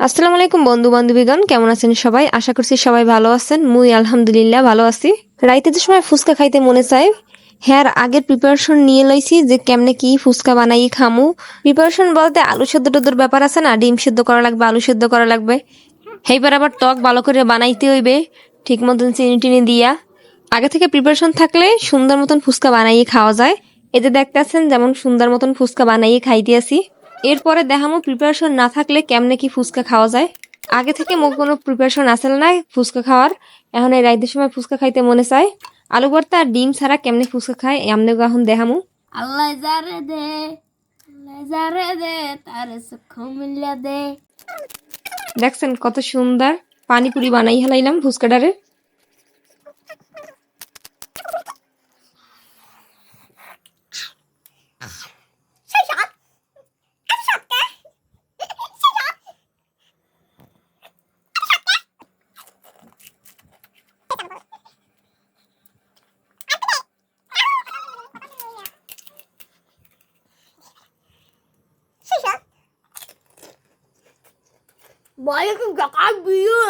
আসসালামু আলাইকুম বন্ধু বান্ধবীগণ, কেমন আছেন সবাই? আশা করছি সবাই ভালো আছেন। মুই আলহামদুলিল্লাহ ভালো আছি। রাইতে যে সময় ফুচকা খাইতে মনে চায়, হ্যাঁ আগের প্রিপারেশন নিয়ে লইছি যে কেমনে কি ফুচকা বানাই খামু। প্রিপারেশন বলতে আলু সেদ্ধ টোদ্ধর ব্যাপার আছে না, ডিম সেদ্ধ করা লাগবে, আলু সেদ্ধ করা লাগবে। সেইবার আবার টক ভালো করে বানাইতে হইবে, ঠিক মতন চিনি টিনি দিয়া। আগে থেকে প্রিপারেশন থাকলে সুন্দর মতন ফুচকা বানাইয়ে খাওয়া যায়। এতে দেখতেছেন যেমন সুন্দর মতন ফুচকা বানাইয়ে খাইতেছি। এরপরে দেখামো প্রিপারেশন না থাকলে কেমনে কি ফুচকা খাওয়া যায়। আগে থেকে মোর কোনো প্রিপারেশন আসলে না ফুচকা খাওয়ার, এখন এই রাইতের সময় ফুচকা খাইতে মনে চায়। আলু ভর্তা আর ডিম ছাড়া কেমনে ফুচকা খায় এমনি এখন দেখামু। আল্লাহ যারে দে, আল্লাহ যারে দে, তারে সুখ মিল্লা দে। দেখছেন কত সুন্দর পানিপুরি বানাই হেলাইলাম ফুচকাটারে। Boleh ke gak biu?